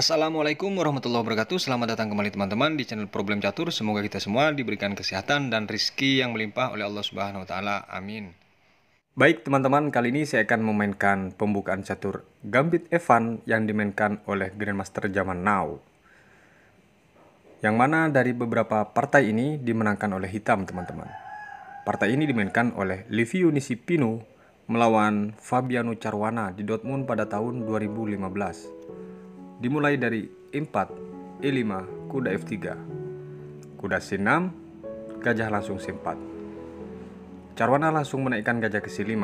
Assalamualaikum warahmatullahi wabarakatuh. Selamat datang kembali teman-teman di channel Problem Catur. Semoga kita semua diberikan kesehatan dan rizki yang melimpah oleh Allah Subhanahu wa taala. Amin. Baik teman-teman, kali ini saya akan memainkan pembukaan catur Gambit Evan yang dimainkan oleh Grandmaster zaman now. Yang mana dari beberapa partai ini dimenangkan oleh hitam teman-teman. Partai ini dimainkan oleh Liviu Nisipino melawan Fabiano Caruana di Dortmund pada tahun 2015. Dimulai dari E4, E5, kuda F3, kuda C6, gajah langsung C4. Caruana langsung menaikkan gajah ke C5,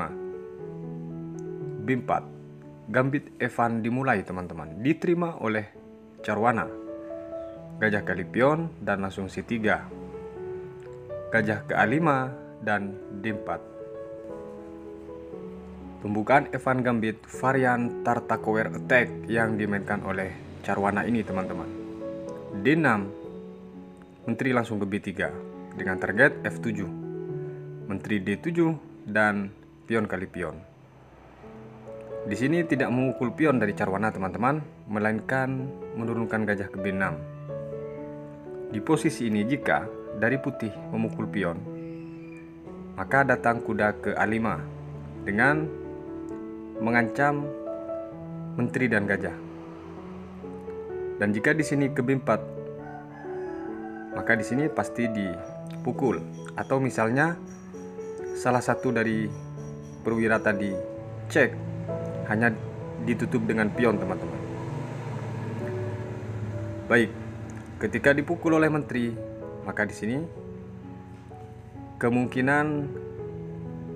B4. Gambit Evan dimulai teman-teman, diterima oleh Caruana. Gajah kali pion dan langsung C3, gajah ke A5 dan D4. Pembukaan Evan Gambit varian Tartakower Attack yang dimainkan oleh Caruana ini teman-teman. D6, menteri langsung ke B3 dengan target F7, menteri D7 dan pion kali pion. Di sini tidak memukul pion dari Caruana teman-teman, melainkan menurunkan gajah ke B6. Di posisi ini jika dari putih memukul pion, maka datang kuda ke A5 dengan mengancam menteri dan gajah. Dan jika di sini ke B4, maka di sini pasti dipukul, atau misalnya salah satu dari perwira tadi cek, hanya ditutup dengan pion teman-teman. Baik, ketika dipukul oleh menteri, maka di sini kemungkinan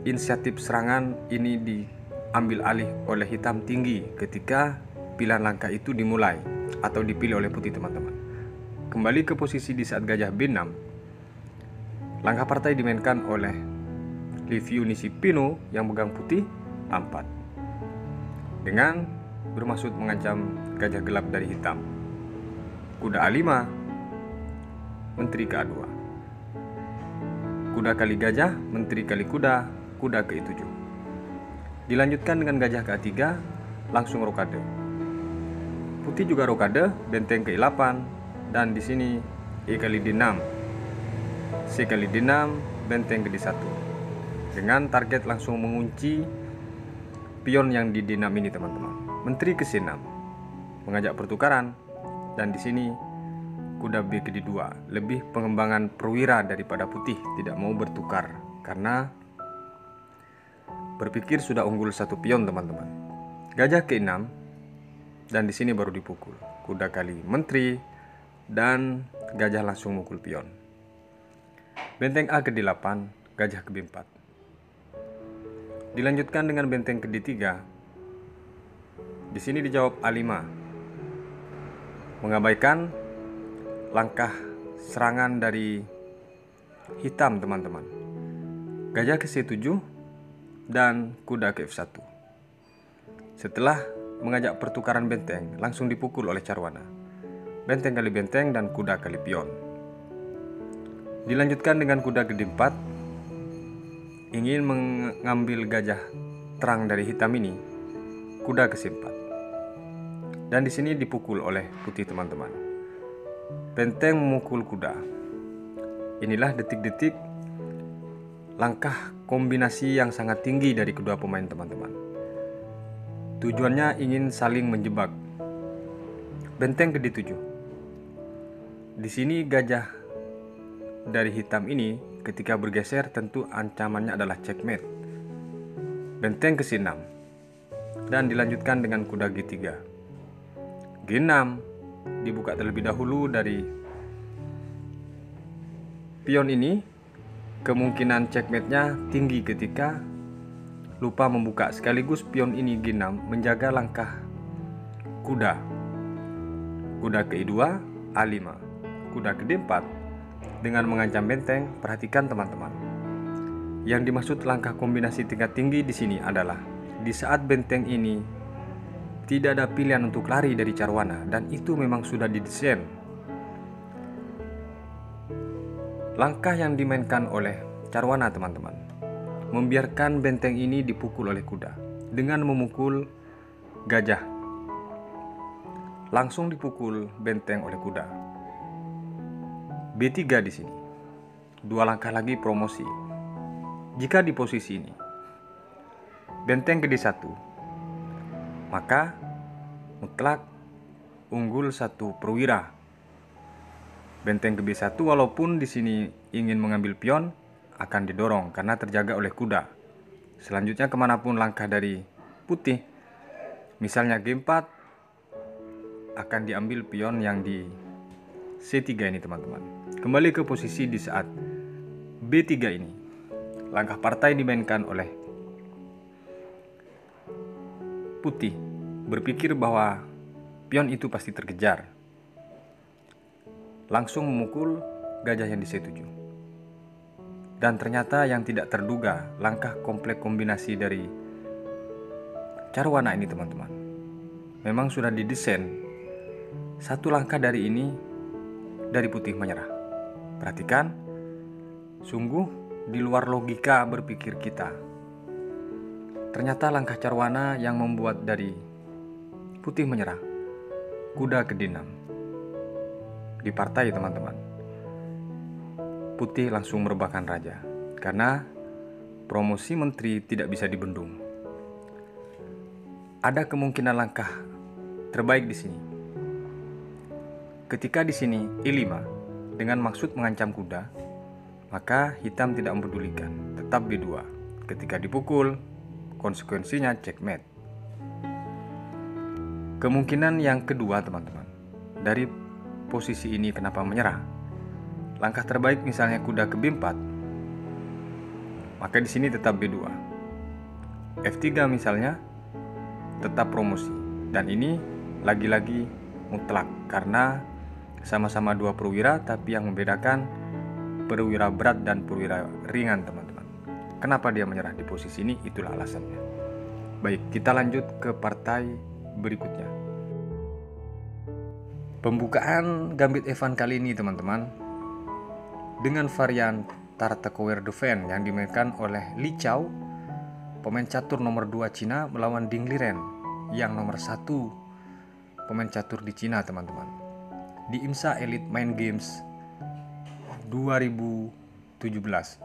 inisiatif serangan ini diambil alih oleh hitam tinggi ketika pilihan langkah itu dimulai atau dipilih oleh putih teman-teman. Kembali ke posisi di saat gajah B6, langkah partai dimainkan oleh Liviu Nisipino yang pegang putih A4 dengan bermaksud mengancam gajah gelap dari hitam. Kuda A5, menteri ke A2, kuda kali gajah, menteri kali kuda, kuda ke E7. Dilanjutkan dengan gajah ke A3, langsung rokade. Putih juga rokade, benteng ke E8, dan di sini E kali D6, C kali D6, benteng ke D1. Dengan target langsung mengunci pion yang di D6 ini teman-teman. Menteri ke C6, mengajak pertukaran, dan di sini kuda B ke D2, lebih pengembangan perwira daripada putih tidak mau bertukar karena berpikir sudah unggul satu pion teman-teman. Gajah ke 6 dan di sini baru dipukul. Kuda kali menteri dan gajah langsung mukul pion. Benteng A ke D8, gajah ke B4. Dilanjutkan dengan benteng ke D3. Di sini dijawab A5. Mengabaikan langkah serangan dari hitam teman-teman. Gajah ke C7 dan kuda ke F1. Setelah mengajak pertukaran benteng, langsung dipukul oleh Caruana. Benteng kali benteng dan kuda kali pion. Dilanjutkan dengan kuda ke D4. Ingin mengambil gajah terang dari hitam ini, kuda ke C4. Dan di sini dipukul oleh putih teman-teman. Benteng memukul kuda. Inilah detik-detik langkah kombinasi yang sangat tinggi dari kedua pemain teman-teman. Tujuannya ingin saling menjebak. Benteng ke D7. Di sini gajah dari hitam ini ketika bergeser tentu ancamannya adalah checkmate. Benteng ke C6 dan dilanjutkan dengan kuda G3. G6 dibuka terlebih dahulu dari pion ini. Kemungkinan checkmate-nya tinggi ketika lupa membuka, sekaligus pion ini G6 menjaga langkah kuda. Kuda ke E2, A5, kuda ke D4 dengan mengancam benteng. Perhatikan teman-teman. Yang dimaksud langkah kombinasi tingkat tinggi di sini adalah di saat benteng ini tidak ada pilihan untuk lari dari Caruana, dan itu memang sudah didesain. Langkah yang dimainkan oleh Caruana teman-teman, membiarkan benteng ini dipukul oleh kuda dengan memukul gajah. langsung dipukul benteng oleh kuda. B3 di sini. 2 langkah lagi promosi. Jika di posisi ini benteng ke D1, maka mutlak unggul 1 perwira. Benteng ke B1 walaupun di sini ingin mengambil pion akan didorong karena terjaga oleh kuda. Selanjutnya kemanapun langkah dari putih, misalnya G4, akan diambil pion yang di C3 ini teman-teman. Kembali ke posisi di saat B3 ini. Langkah partai dimainkan oleh putih, berpikir bahwa pion itu pasti terkejar. Langsung memukul gajah yang di C7. Dan ternyata yang tidak terduga, langkah komplek kombinasi dari Carwana ini teman-teman, memang sudah didesain. 1 langkah dari ini dari putih menyerah. Perhatikan, sungguh di luar logika berpikir kita. Ternyata langkah Carwana yang membuat dari putih menyerah. Kuda ke D6. Di partai teman-teman, putih langsung merebahkan raja karena promosi menteri tidak bisa dibendung. Ada kemungkinan langkah terbaik di sini. Ketika di sini E5 dengan maksud mengancam kuda, maka hitam tidak mempedulikan, tetap B2. Ketika dipukul, konsekuensinya checkmate. Kemungkinan yang kedua teman-teman, dari posisi ini kenapa menyerah? Langkah terbaik misalnya kuda ke B4, maka di sini tetap B2. F3 misalnya tetap promosi, dan ini lagi-lagi mutlak karena sama-sama 2 perwira, tapi yang membedakan perwira berat dan perwira ringan teman-teman. Kenapa dia menyerah di posisi ini? Itulah alasannya. Baik, kita lanjut ke partai berikutnya. Pembukaan Gambit Evan kali ini teman-teman dengan varian Tartakower Defense yang dimainkan oleh Li Chao, pemain catur nomor 2 Cina, melawan Ding Liren yang nomor 1 pemain catur di Cina teman-teman, di IMSA Elite Mind Games 2017.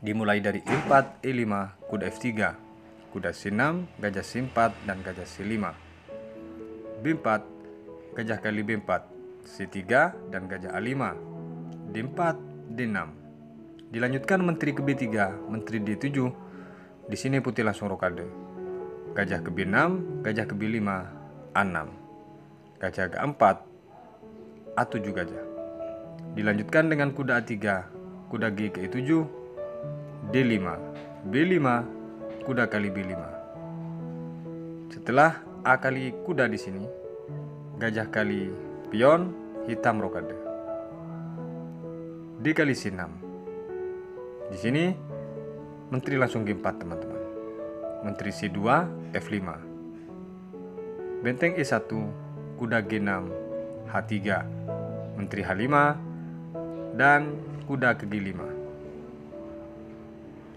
Dimulai dari E4, E5, kuda F3, kuda C6, gajah C4, dan gajah C5. B4, gajah kali B4, C3, dan gajah A5. D4, D6. Dilanjutkan menteri ke B3, menteri D7. Di sini putih langsung rokade. Gajah ke B6, gajah ke B5, A6. Gajah ke A4, A7 gajah. Dilanjutkan dengan kuda A3, kuda G ke E7, D5, B5, kuda kali B5. Setelah A kali kuda di sini, gajah kali pion, hitam rokade. D kali C6. Di sini menteri langsung G4 teman-teman. Menteri C2, F5. Benteng E1, kuda G6, H3. Menteri H5 dan kuda ke G5.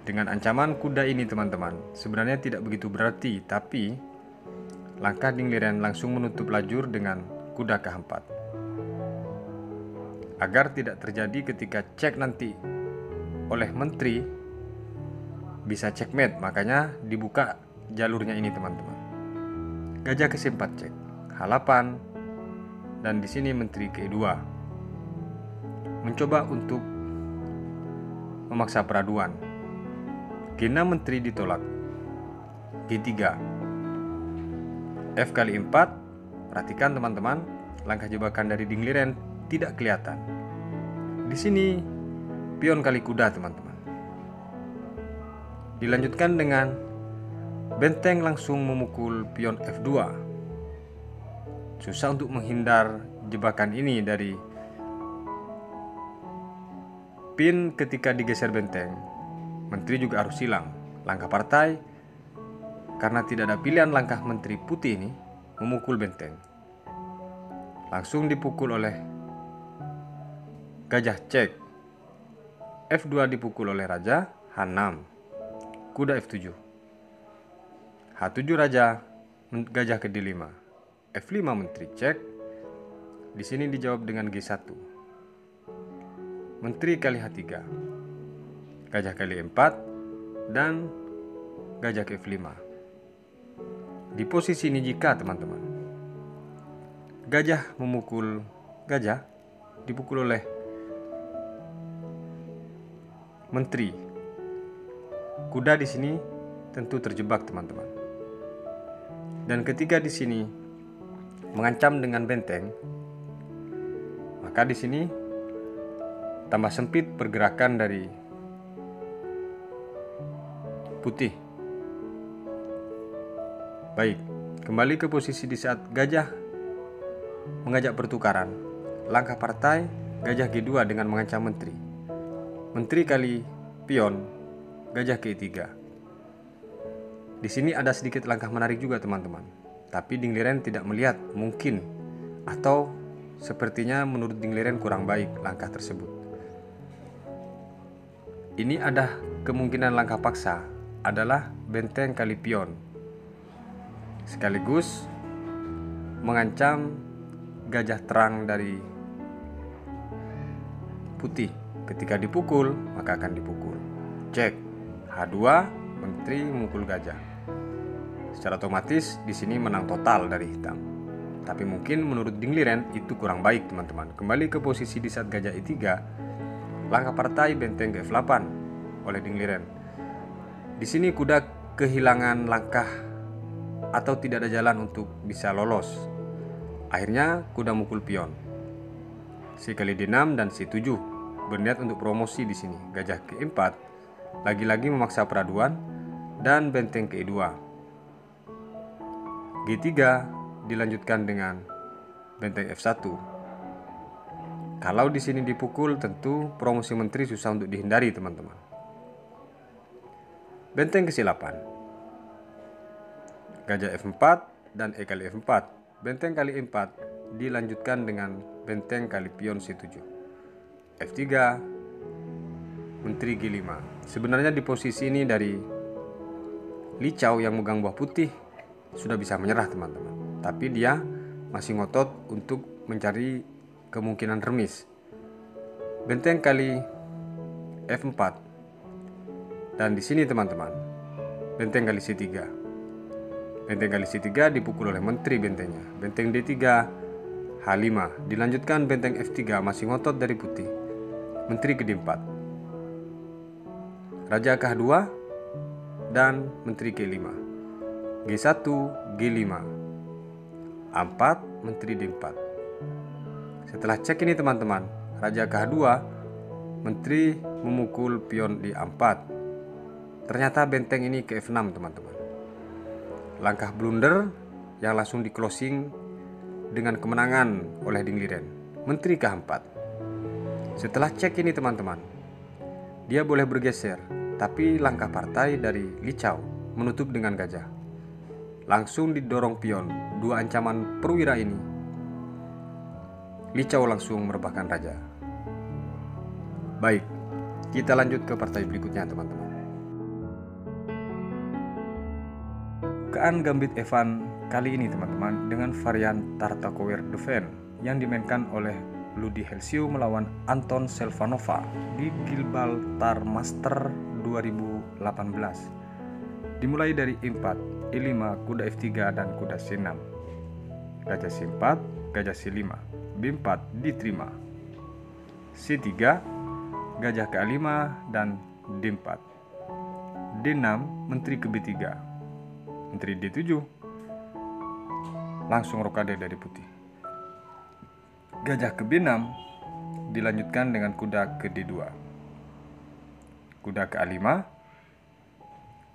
Dengan ancaman kuda ini teman-teman, sebenarnya tidak begitu berarti, tapi langkah Ding Liren langsung menutup lajur dengan kuda ke H4. Agar tidak terjadi ketika cek nanti oleh menteri bisa checkmate, makanya dibuka jalurnya ini teman-teman. Gajah ke C4 cek, H8, dan di sini menteri ke E2. Mencoba untuk memaksa peraduan. G6 menteri ditolak. G3. F kali 4. Perhatikan teman-teman, langkah jebakan dari Ding Liren tidak kelihatan. Di sini pion kali kuda teman-teman. Dilanjutkan dengan benteng langsung memukul pion F2. Susah untuk menghindar jebakan ini dari pin ketika digeser benteng. Menteri juga harus silang. Langkah partai, karena tidak ada pilihan langkah menteri putih ini memukul benteng. Langsung dipukul oleh gajah cek. F2 dipukul oleh raja, H6. Kuda F7. H7 raja, gajah ke D5. F5 menteri cek. Di sini dijawab dengan G1. Menteri kali H3. Gajah kali E4 dan gajah ke F5. Di posisi ini jika teman-teman gajah memukul gajah, dipukul oleh menteri, kuda di sini tentu terjebak teman-teman. Dan ketika di sini mengancam dengan benteng, maka di sini tambah sempit pergerakan dari putih. Baik, kembali ke posisi di saat gajah mengajak pertukaran. Langkah partai gajah G2 dengan mengancam menteri. Menteri kali pion, gajah ke E3. Di sini ada sedikit langkah menarik juga teman-teman. Tapi Ding Liren tidak melihat mungkin atau sepertinya menurut Ding Liren kurang baik langkah tersebut. Ini ada kemungkinan langkah paksa adalah benteng kali pion, sekaligus mengancam gajah terang dari putih. Ketika dipukul, maka akan dipukul. Cek H2, menteri memukul gajah. Secara otomatis di sini menang total dari hitam. Tapi mungkin menurut Ding Liren itu kurang baik teman-teman. Kembali ke posisi di saat gajah E3, langkah partai benteng ke F8 oleh Ding Liren. Di sini kuda kehilangan langkah atau tidak ada jalan untuk bisa lolos. Akhirnya kuda mukul pion. C kali D6 dan C7 berniat untuk promosi di sini. Gajah ke E4 lagi-lagi memaksa peraduan dan benteng ke E2. G3 dilanjutkan dengan benteng F1. Kalau di sini dipukul, tentu promosi menteri susah untuk dihindari teman-teman. Benteng ke C8. Gajah F4 dan E kali F4. Benteng kali E4 dilanjutkan dengan benteng kali pion C7. F3, menteri G5. Sebenarnya di posisi ini dari Li Chao yang megang buah putih sudah bisa menyerah teman-teman. Tapi dia masih ngotot untuk mencari kemungkinan remis. Benteng kali F4. Dan di sini teman-teman, benteng kali C3. Benteng kali C3 dipukul oleh menteri bentengnya. Benteng D3, H5. Dilanjutkan benteng F3 masih ngotot dari putih. Menteri ke D4. Raja ke H2 dan menteri ke E5. G1, G5. A4, menteri D4. Setelah cek ini teman-teman, raja ke H2, menteri memukul pion di A4. Ternyata benteng ini ke F6 teman-teman. Langkah blunder yang langsung di closing dengan kemenangan oleh Ding Liren. Menteri ke H4. Setelah cek ini teman-teman, dia boleh bergeser, tapi langkah partai dari Li Chao menutup dengan gajah. Langsung didorong pion. Dua ancaman perwira ini, Li Chao langsung merebahkan raja. Baik, kita lanjut ke partai berikutnya teman-teman. Bukaan Gambit Evan kali ini teman-teman dengan varian Tartakower Defense yang dimainkan oleh Ludi Helsio melawan Anton Selvanova di Gibraltar Master 2018. Dimulai dari E4, E5, kuda F3 dan kuda C6. Gajah C4, gajah C5, B4 diterima. C3, gajah ke A5 dan D4. D6, menteri ke B3. Menteri D7. Langsung rokade dari putih. Gajah ke B6 dilanjutkan dengan kuda ke D2. Kuda ke A5.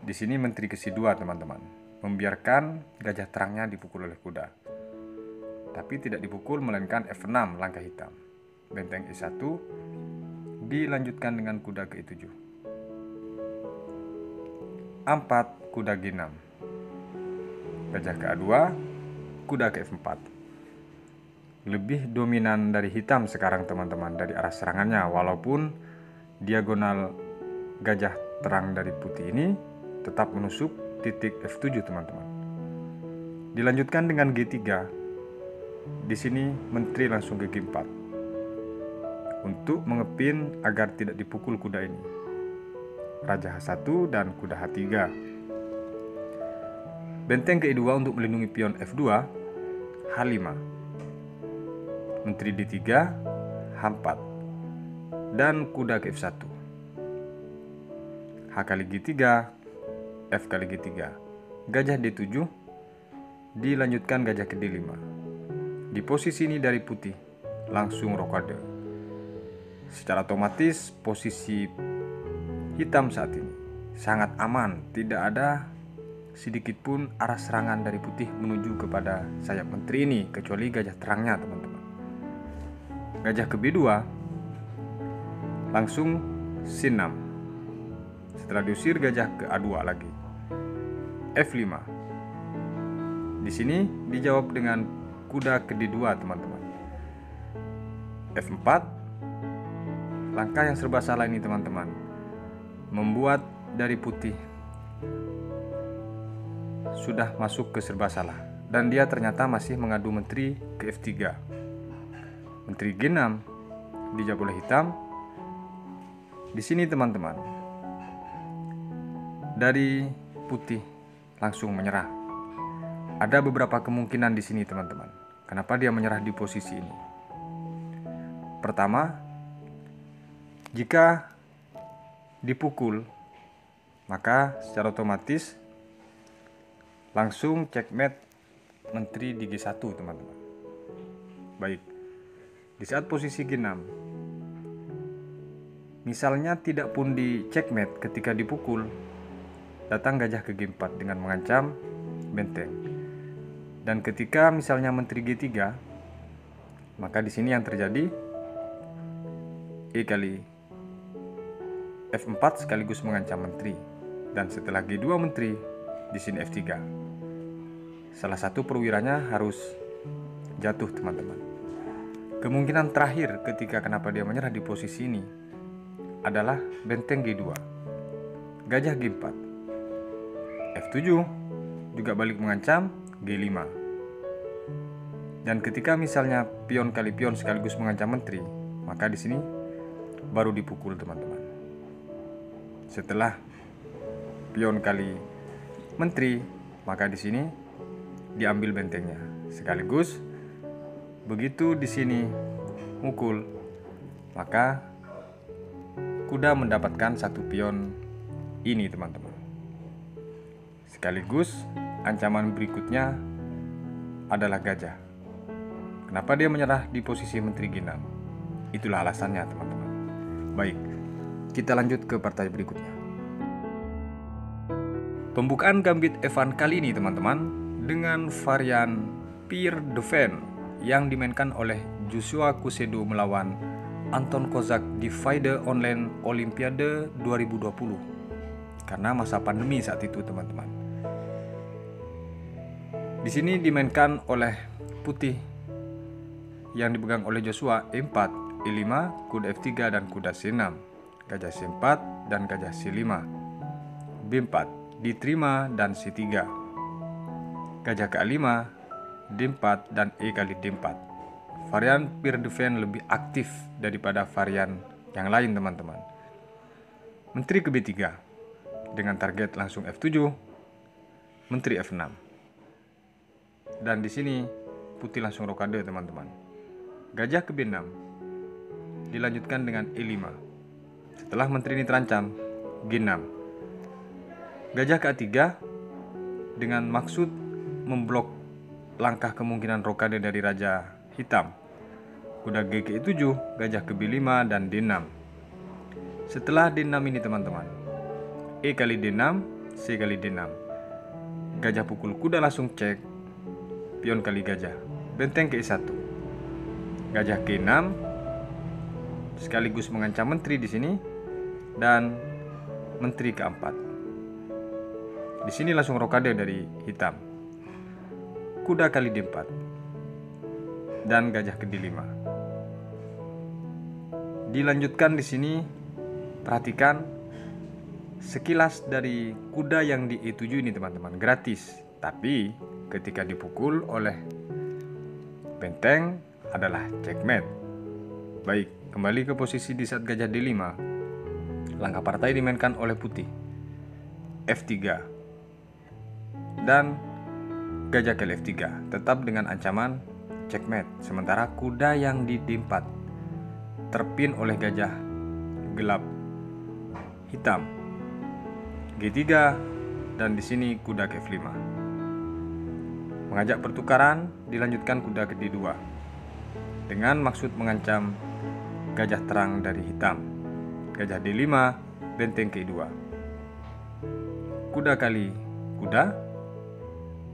Di sini menteri ke C2 teman-teman. Membiarkan gajah terangnya dipukul oleh kuda. Tapi tidak dipukul melainkan F6 langkah hitam. Benteng E1 dilanjutkan dengan kuda ke E7. A4, kuda G6. Gajah ke A2, kuda ke F4. Lebih dominan dari hitam sekarang teman-teman dari arah serangannya, walaupun diagonal gajah terang dari putih ini tetap menusuk titik F7 teman-teman. Dilanjutkan dengan G3, Di sini menteri langsung ke G4 untuk mengepin agar tidak dipukul kuda ini. Raja H1 dan kuda H3. Benteng ke-2 untuk melindungi pion F2, H5. Menteri D3, H4. Dan kuda ke F1. H kali G3, F kali G3. Gajah D7, dilanjutkan gajah ke D5. Di posisi ini dari putih, langsung rokade. Secara otomatis posisi hitam saat ini sangat aman, tidak ada sedikit pun arah serangan dari putih menuju kepada sayap menteri ini, kecuali gajah terangnya teman-teman. Gajah ke B2, langsung C6. Setelah diusir gajah ke A2 lagi. F5. Di sini dijawab dengan kuda ke D2 teman-teman. F4. Langkah yang serba salah ini teman-teman, membuat dari putih sudah masuk ke serba salah, dan dia ternyata masih mengadu menteri ke F3. Menteri G6 dijawab oleh hitam. Di sini teman-teman, dari putih langsung menyerah. Ada beberapa kemungkinan di sini teman-teman. Kenapa dia menyerah di posisi ini? Pertama, jika dipukul, maka secara otomatis langsung checkmate menteri di G1 teman-teman. Baik, di saat posisi G6, misalnya tidak pun di checkmate ketika dipukul, datang gajah ke G4 dengan mengancam benteng. Dan ketika misalnya menteri G3, maka di sini yang terjadi E kali F4 sekaligus mengancam menteri. Dan setelah G2 menteri, di sini F3. Salah satu perwiranya harus jatuh teman-teman. Kemungkinan terakhir ketika kenapa dia menyerah di posisi ini adalah benteng G2, gajah G4, F7 juga balik mengancam G5. Dan ketika misalnya pion kali pion sekaligus mengancam menteri, maka di sini baru dipukul teman-teman. Setelah pion kali menteri, maka di sini diambil bentengnya. Sekaligus begitu di sini mukul, maka kuda mendapatkan satu pion ini teman-teman. Sekaligus ancaman berikutnya adalah gajah. Kenapa dia menyerah di posisi menteri G6? Itulah alasannya teman-teman. Baik, kita lanjut ke partai berikutnya. Pembukaan gambit Evan kali ini teman-teman dengan varian Peer Defense yang dimainkan oleh Joshua Kusedo melawan Anton Kozak di FIDE Online Olimpiade 2020 karena masa pandemi saat itu teman-teman. Di sini dimainkan oleh putih yang dipegang oleh Joshua E4, E5, kuda F3 dan kuda C6, gajah C4 dan gajah C5, B4, diterima dan C3, gajah ke A5, D4 dan E kali D4. Varian Peer Defense lebih aktif daripada varian yang lain teman-teman. Menteri ke B3 dengan target langsung F7, menteri F6. Dan di sini putih langsung rokade teman-teman. Gajah ke B6 dilanjutkan dengan E5. Setelah menteri ini terancam, G6. Gajah ke A3 dengan maksud memblok langkah kemungkinan rokade dari raja hitam. Kuda G ke E7, gajah ke B5 dan D6. Setelah D6 ini teman-teman, E kali D6, C kali D6. Gajah pukul kuda langsung cek, pion kali gajah, benteng ke E1, gajah ke E6, sekaligus mengancam menteri di sini, dan menteri ke-4. Di sini langsung rokade dari hitam, kuda kali D4, dan gajah ke D5. Dilanjutkan di sini, perhatikan sekilas dari kuda yang di E7 ini teman-teman, gratis. Tapi ketika dipukul oleh Benteng adalah checkmate. Baik, kembali ke posisi di saat gajah D5. Langkah partai dimainkan oleh putih. F3. Dan gajah ke F3, tetap dengan ancaman checkmate. Sementara kuda yang di D4 terpin oleh gajah gelap hitam. G3 dan di sini kuda ke F5. Mengajak pertukaran, dilanjutkan kuda ke D2 dengan maksud mengancam gajah terang dari hitam. Gajah D5, benteng ke 2. Kuda kali kuda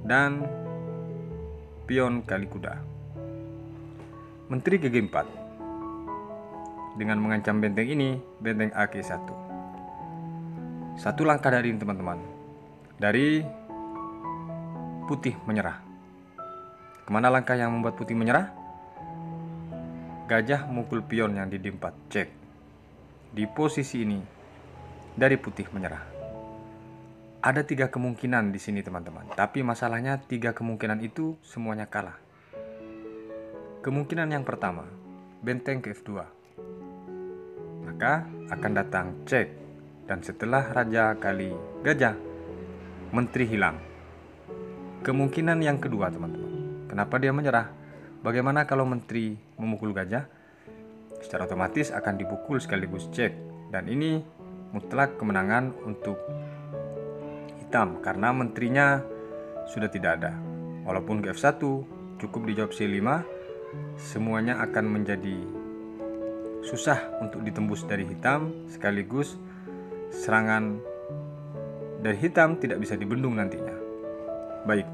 dan pion kali kuda. Menteri ke G4. Dengan mengancam benteng ini, benteng A ke 1. Satu langkah dari ini teman-teman. Dari putih menyerah. Kemana langkah yang membuat putih menyerah? Gajah mukul pion yang di D4, cek. Di posisi ini, dari putih menyerah. Ada 3 kemungkinan di sini teman-teman. Tapi masalahnya 3 kemungkinan itu semuanya kalah. Kemungkinan yang pertama, benteng ke F2. Maka akan datang cek. Dan setelah raja kali gajah, menteri hilang. Kemungkinan yang kedua teman-teman. Kenapa dia menyerah? Bagaimana kalau menteri memukul gajah? Secara otomatis akan dipukul sekaligus cek. Dan ini mutlak kemenangan untuk hitam karena menterinya sudah tidak ada. Walaupun ke F1 cukup dijawab C5, semuanya akan menjadi susah untuk ditembus dari hitam, sekaligus serangan dari hitam tidak bisa dibendung nantinya. Baik,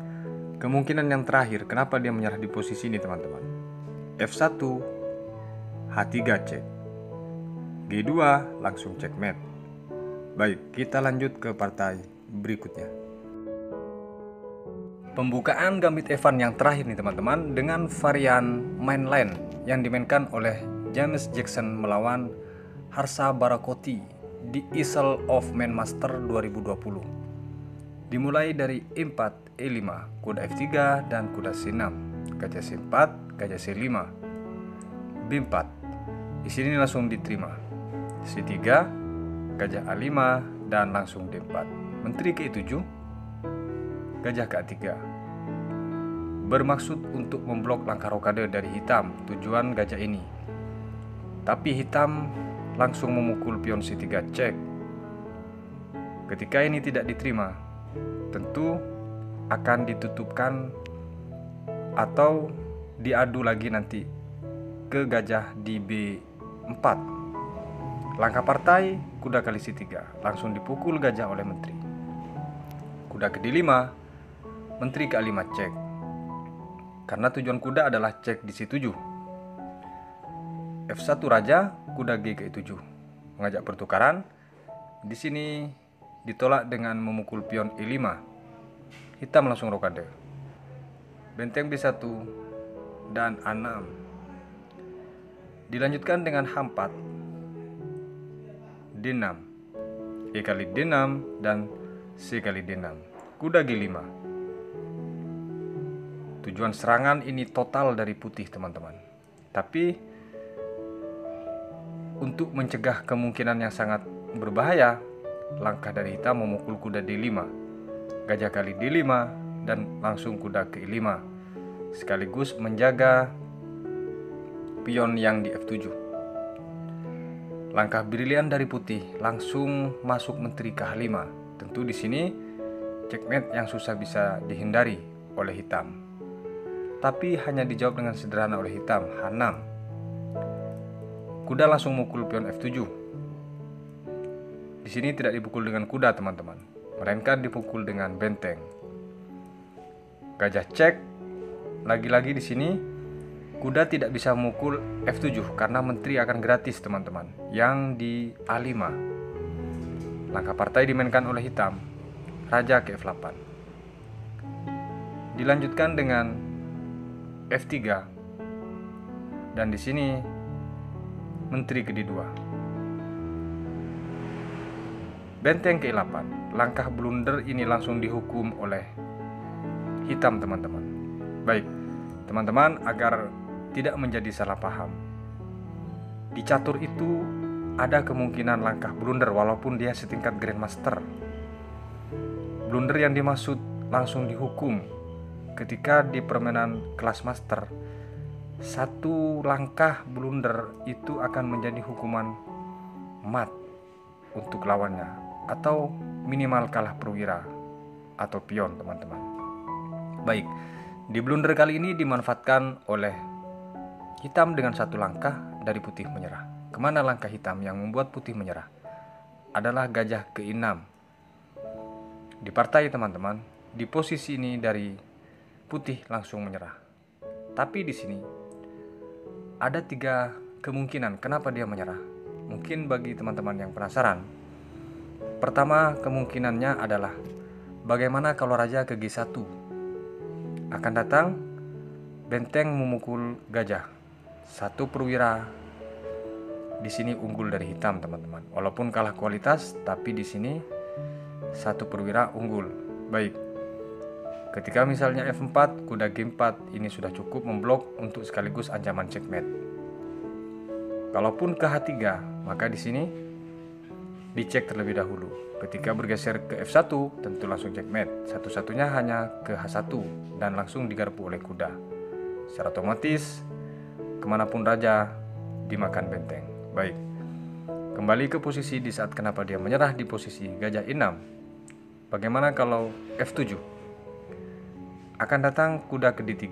kemungkinan yang terakhir, kenapa dia menyerah di posisi ini teman-teman? F1, H3 cek, G2 langsung checkmate. Baik, kita lanjut ke partai berikutnya. Pembukaan gambit Evan yang terakhir nih teman-teman, dengan varian main line yang dimainkan oleh James Jackson melawan Harsha Barakoti di Isle of Man Master 2020. Dimulai dari E4, E5, kuda F3 dan kuda C6, gajah C4, gajah C5, B4. Di sini langsung diterima. C3, gajah A5 dan langsung D4. Menteri ke E7, gajah ke A3. Bermaksud untuk memblok langkah rokade dari hitam, tujuan gajah ini. Tapi hitam langsung memukul pion C3 cek. Ketika ini tidak diterima, tentu akan ditutupkan atau diadu lagi nanti ke gajah di B4. Langkah partai kuda kali C3, langsung dipukul gajah oleh menteri. Kuda ke D5, menteri ke A5 cek. Karena tujuan kuda adalah cek di C7. F1 raja, kuda G ke E7. Mengajak pertukaran. Di sini ditolak dengan memukul pion E5. Hitam langsung rokade. Benteng B1 dan A6. Dilanjutkan dengan H4, D6, E kali D6 dan C kali D6. Kuda G5. Tujuan serangan ini total dari putih teman-teman. Tapi untuk mencegah kemungkinan yang sangat berbahaya, langkah dari hitam memukul kuda D5, gajah kali D5 dan langsung kuda ke E5, sekaligus menjaga pion yang di F7. Langkah brilian dari putih, langsung masuk menteri ke H5. Tentu di sini checkmate yang susah bisa dihindari oleh hitam. Tapi hanya dijawab dengan sederhana oleh hitam, H6. Kuda langsung mukul pion F7. Di sini tidak dipukul dengan kuda teman-teman, melainkan dipukul dengan benteng. Gajah cek. Lagi-lagi di sini kuda tidak bisa memukul F7 karena menteri akan gratis teman-teman, yang di A5. Langkah partai dimainkan oleh hitam, raja ke F8. Dilanjutkan dengan F3. Dan di sini menteri ke D2. Benteng ke E8. Langkah blunder ini langsung dihukum oleh hitam teman-teman. Baik, Teman-teman, agar tidak menjadi salah paham, di catur itu ada kemungkinan langkah blunder walaupun dia setingkat Grandmaster. Blunder yang dimaksud langsung dihukum ketika di permainan kelas master. Satu langkah blunder itu akan menjadi hukuman mat untuk lawannya, atau minimal kalah perwira atau pion, teman-teman. Baik, di blunder kali ini dimanfaatkan oleh hitam dengan satu langkah dari putih menyerah. Kemana langkah hitam yang membuat putih menyerah? Adalah gajah ke-6 di partai, teman-teman. Di posisi ini dari putih langsung menyerah. Tapi di sini ada 3 kemungkinan kenapa dia menyerah. Mungkin bagi teman-teman yang penasaran. Pertama, kemungkinannya adalah bagaimana kalau raja ke G1? Akan datang benteng memukul gajah. 1 perwira di sini unggul dari hitam, teman-teman. Walaupun kalah kualitas, tapi di sini 1 perwira unggul. Baik. Ketika misalnya F4, kuda G4 ini sudah cukup memblok untuk sekaligus ancaman checkmate. Kalaupun ke H3, maka di sini dicek terlebih dahulu. Ketika bergeser ke F1, tentu langsung checkmate. Satu-satunya hanya ke H1 dan langsung digarpu oleh kuda. Secara otomatis kemanapun raja dimakan benteng. Baik, kembali ke posisi di saat kenapa dia menyerah di posisi gajah E6. Bagaimana kalau F7? Akan datang kuda ke D3.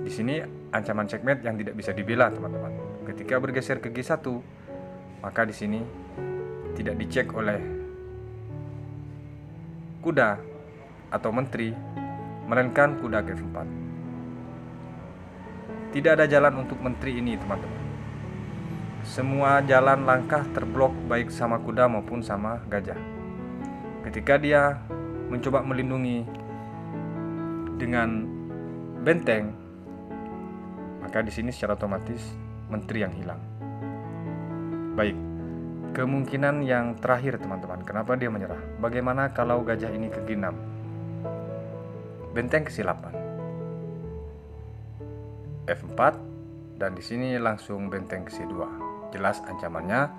Di sini ancaman checkmate yang tidak bisa dibela, teman-teman. Ketika bergeser ke G1, maka di sini tidak dicek oleh kuda atau menteri, melainkan kuda ke F4. Tidak ada jalan untuk menteri ini, teman-teman. Semua jalan langkah terblok baik sama kuda maupun sama gajah. Ketika dia mencoba melindungi dengan benteng, maka di sini secara otomatis menteri yang hilang. Baik, kemungkinan yang terakhir, teman-teman, kenapa dia menyerah? Bagaimana kalau gajah ini ke G6? Benteng ke C8, F4, dan di sini langsung benteng ke C2. Jelas ancamannya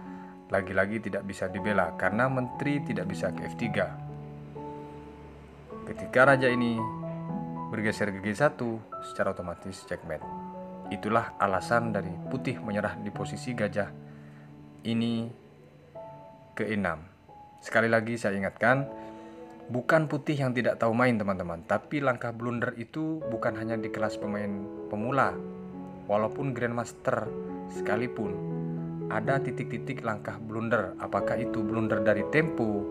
lagi-lagi tidak bisa dibela karena menteri tidak bisa ke F3. Ketika raja ini bergeser ke G1, secara otomatis checkmate. Itulah alasan dari putih menyerah di posisi gajah ini ke E6. Sekali lagi saya ingatkan, bukan putih yang tidak tahu main, teman-teman, tapi langkah blunder itu bukan hanya di kelas pemain pemula. Walaupun Grandmaster sekalipun, ada titik-titik langkah blunder. Apakah itu blunder dari tempo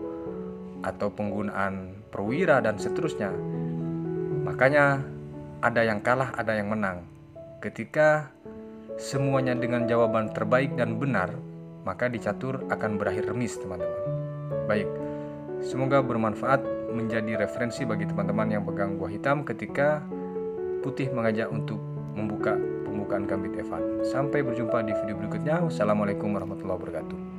atau penggunaan perwira dan seterusnya. Makanya ada yang kalah, ada yang menang. Ketika semuanya dengan jawaban terbaik dan benar, maka di catur akan berakhir remis, teman-teman. Baik, semoga bermanfaat, menjadi referensi bagi teman-teman yang pegang buah hitam ketika putih mengajak untuk membuka pembukaan gambit Evan. Sampai berjumpa di video berikutnya. Wassalamualaikum warahmatullahi wabarakatuh.